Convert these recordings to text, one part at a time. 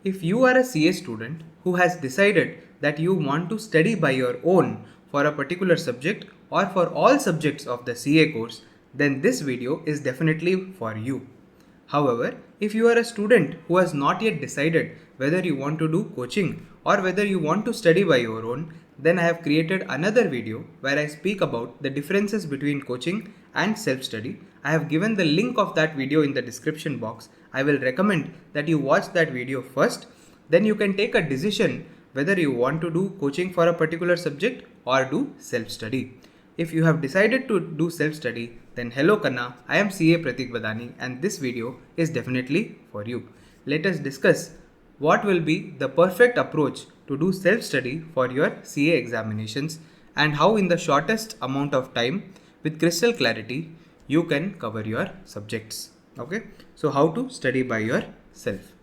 if you are a CA student who has decided that you want to study by your own for a particular subject or for all subjects of the CA course, then this video is definitely for you. However, if you are a student who has not yet decided whether you want to do coaching or whether you want to study by your own, then I have created another video where I speak about the differences between coaching and self-study. I have given the link of that video in the description box. I will recommend that you watch that video first, then you can take a decision whether you want to do coaching for a particular subject or do self-study. If you have decided to do self-study, then hello Kanna, I am CA Prateek Bhadani and this video is definitely for you. Let us discuss what will be the perfect approach to do self-study for your CA examinations and how in the shortest amount of time with crystal clarity you can cover your subjects. Okay, so how to study by yourself.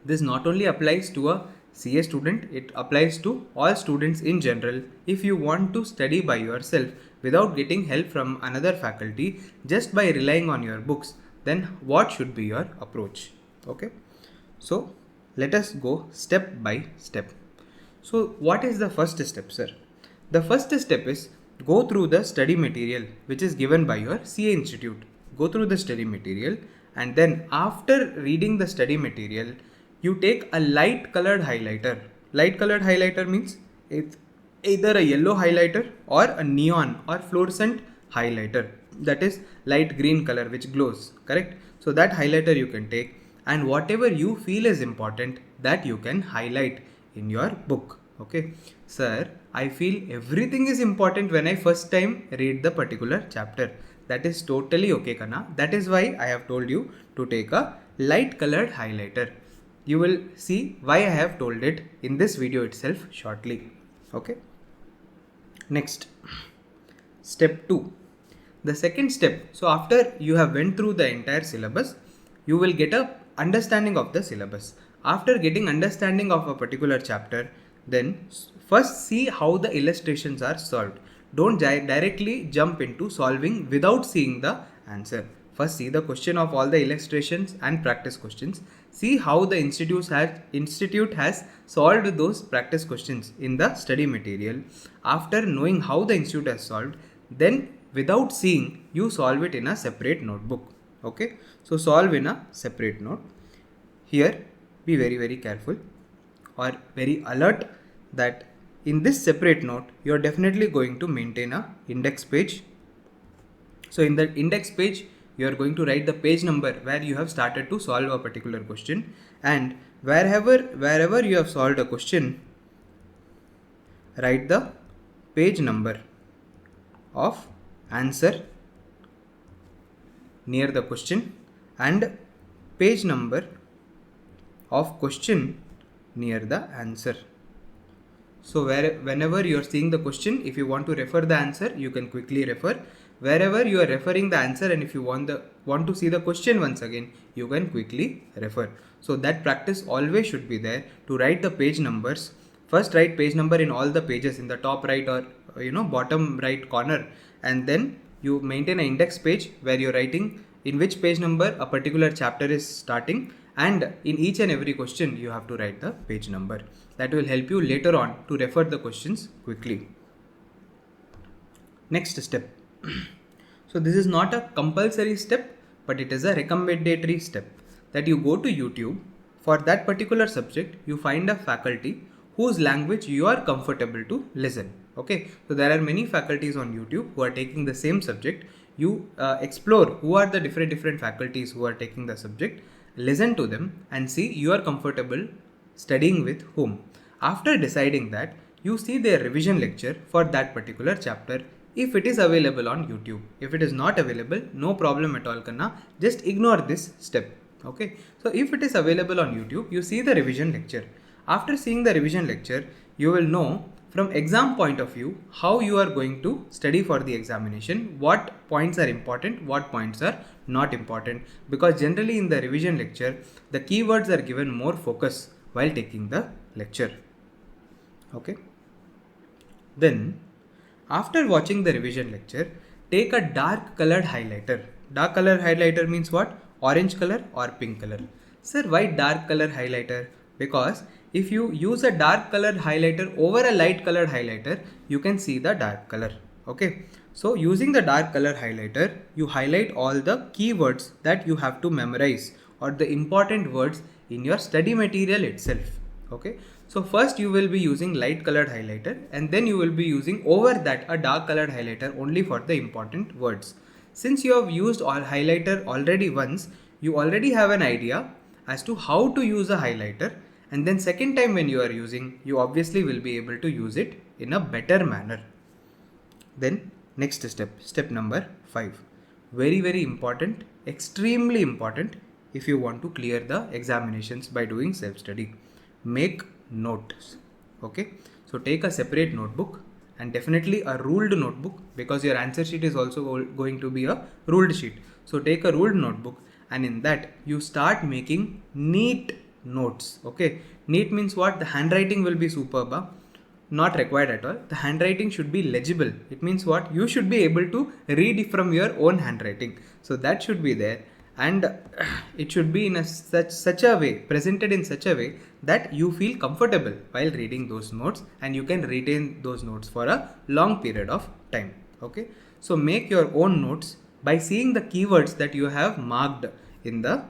This not only applies to a CA student, it applies to all students in general. If you want to study by yourself without getting help from another faculty, just by relying on your books, then what should be your approach? Okay, so let us go step by step. So what is the first step, sir? The first step is go through the study material which is given by your CA institute. Go through the study material, and then after reading the study material, you take a light colored highlighter. Light colored highlighter means it's either a yellow highlighter or a neon or fluorescent highlighter, that is light green color which glows, correct? So that highlighter you can take, and whatever you feel is important, that you can highlight in your book. Okay, sir, I feel everything is important when I first time read the particular chapter. That is totally okay, Kanna. That is why I have told you to take a light colored highlighter. You will see why I have told it in this video itself shortly. Okay. Next, step 2. The second step. So after you have went through the entire syllabus, you will get a understanding of the syllabus. After getting understanding of a particular chapter, then first see how the illustrations are solved. Don't directly jump into solving without seeing the answer. First see the question of all the illustrations and practice questions. See how the institute has solved those practice questions in the study material. After knowing how the institute has solved, then without seeing, you solve it in a separate notebook. Okay, so solve in a separate note. Here be very careful or very alert that in this separate note you are definitely going to maintain a index page. So in the index page you are going to write the page number where you have started to solve a particular question, and wherever you have solved a question, write the page number of answer near the question and page number of question near the answer. So whenever you are seeing the question, if you want to refer the answer, you can quickly refer. Wherever you are referring the answer, and if you want to see the question once again, you can quickly refer. So that practice always should be there to write the page numbers. First write page number in all the pages in the top right or bottom right corner, and then you maintain an index page where you're writing in which page number a particular chapter is starting, and in each and every question you have to write the page number. That will help you later on to refer the questions quickly. Next step. So this is not a compulsory step, but it is a recommendatory step, that you go to YouTube. For that particular subject, you find a faculty whose language you are comfortable to listen. Okay, so there are many faculties on YouTube who are taking the same subject. You explore who are the different faculties who are taking the subject, listen to them and see you are comfortable studying with whom. After deciding that, you see their revision lecture for that particular chapter if it is available on YouTube. If it is not available, no problem at all, Kanna. Just ignore this step. Okay, so if it is available on YouTube, you see the revision lecture. After seeing the revision lecture, you will know from exam point of view how you are going to study for the examination, what points are important, what points are not important, because generally in the revision lecture the keywords are given more focus while taking the lecture. Okay, then after watching the revision lecture, take a dark colored highlighter. Dark colored highlighter means what? Orange color or pink color. Sir, why dark color highlighter? Because if you use a dark colored highlighter over a light colored highlighter, you can see the dark color. Okay. So using the dark color highlighter, you highlight all the keywords that you have to memorize or the important words in your study material itself. Okay. So first you will be using light colored highlighter and then you will be using over that a dark colored highlighter only for the important words. Since you have used all highlighter already once, you already have an idea as to how to use a highlighter, and then second time when you are using, you obviously will be able to use it in a better manner. Then next step number 5, very important, extremely important if you want to clear the examinations by doing self study. Make notes. Okay, so take a separate notebook and definitely a ruled notebook, because your answer sheet is also going to be a ruled sheet. So take a ruled notebook and in that you start making neat notes. Okay, neat means what? The handwriting will be superb. Not required at all. The handwriting should be legible. It means what? You should be able to read from your own handwriting. So that should be there, and it should be in a such a way, presented in such a way that you feel comfortable while reading those notes and you can retain those notes for a long period of time. Okay, so make your own notes by seeing the keywords that you have marked in the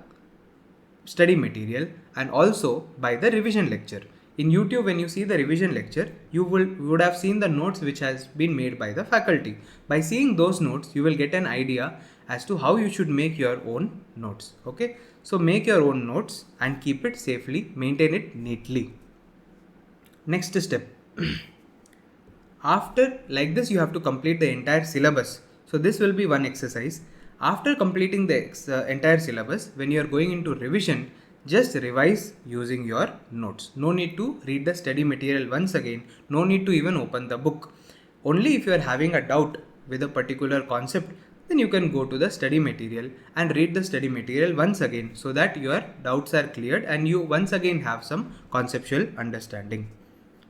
study material and also by the revision lecture. In YouTube, when you see the revision lecture, you would have seen the notes which has been made by the faculty. By seeing those notes, you will get an idea as to how you should make your own notes. Okay, so make your own notes and keep it safely, maintain it neatly. Next step. After like this, you have to complete the entire syllabus. So this will be one exercise. After completing the entire syllabus, when you are going into revision, just revise using your notes. No need to read the study material once again. No need to even open the book. Only if you are having a doubt with a particular concept, then you can go to the study material and read the study material once again, so that your doubts are cleared and you once again have some conceptual understanding.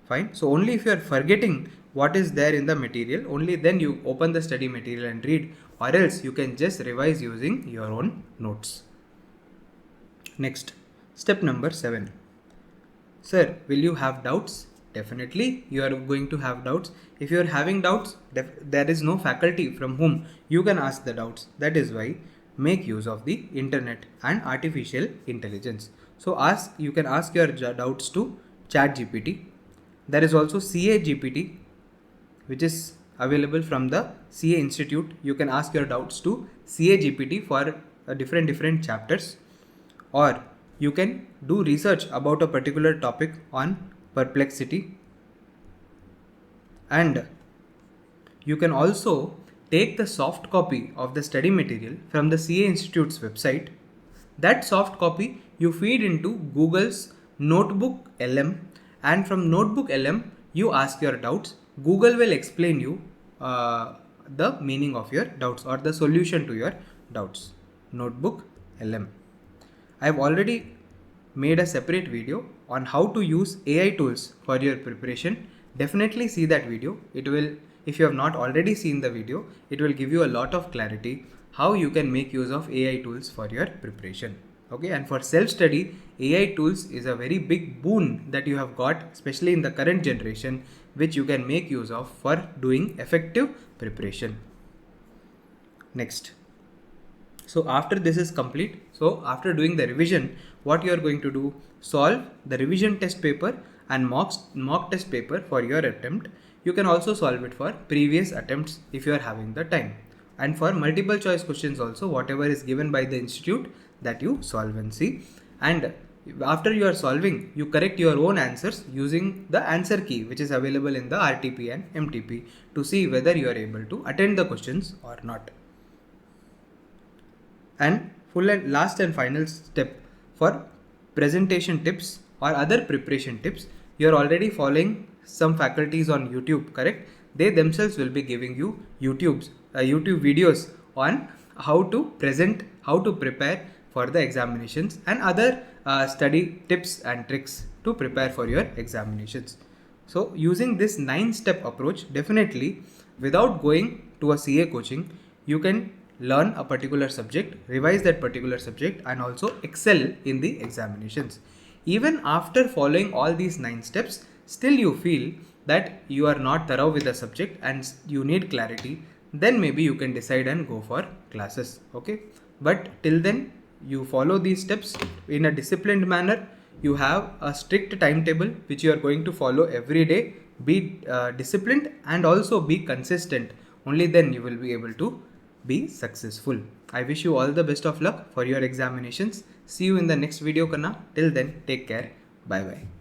Fine. So only if you are forgetting what is there in the material, only then you open the study material and read, or else you can just revise using your own notes. Next, step number 7. Sir, will you have doubts? Definitely you are going to have doubts. If you are having doubts, there is no faculty from whom you can ask the doubts. That is why make use of the internet and artificial intelligence. So you can ask your doubts to ChatGPT. There is also CAGPT, which is available from the CA Institute. You can ask your doubts to CAGPT for different chapters, or you can do research about a particular topic on Perplexity, and you can also take the soft copy of the study material from the CA Institute's website. That soft copy you feed into Google's NotebookLM, and from NotebookLM you ask your doubts. Google will explain you the meaning of your doubts or the solution to your doubts. NotebookLM. I have already made a separate video on how to use AI tools for your preparation. Definitely see that video. It will, if you have not already seen the video, it will give you a lot of clarity how you can make use of AI tools for your preparation. Okay, and for self-study, AI tools is a very big boon that you have got, especially in the current generation, which you can make use of for doing effective preparation. Next. So after this is complete, so after doing the revision, what you are going to do, solve the revision test paper and mock test paper for your attempt. You can also solve it for previous attempts if you are having the time. And for multiple choice questions also, whatever is given by the institute, that you solve and see. And after you are solving, you correct your own answers using the answer key, which is available in the RTP and MTP, to see whether you are able to attend the questions or not. And last and final step, for presentation tips or other preparation tips, you are already following some faculties on YouTube, correct? They themselves will be giving you YouTube videos on how to present, how to prepare for the examinations, and other study tips and tricks to prepare for your examinations. So using this 9-step approach, definitely without going to a CA coaching, you can learn a particular subject, revise that particular subject, and also excel in the examinations. Even after following all these 9 steps, still you feel that you are not thorough with the subject and you need clarity, then maybe you can decide and go for classes. Okay, but till then you follow these steps in a disciplined manner. You have a strict timetable which you are going to follow every day. Be disciplined and also be consistent. Only then you will be able to be successful. I wish you all the best of luck for your examinations. See you in the next video, Kanna. Till then, take care. Bye bye.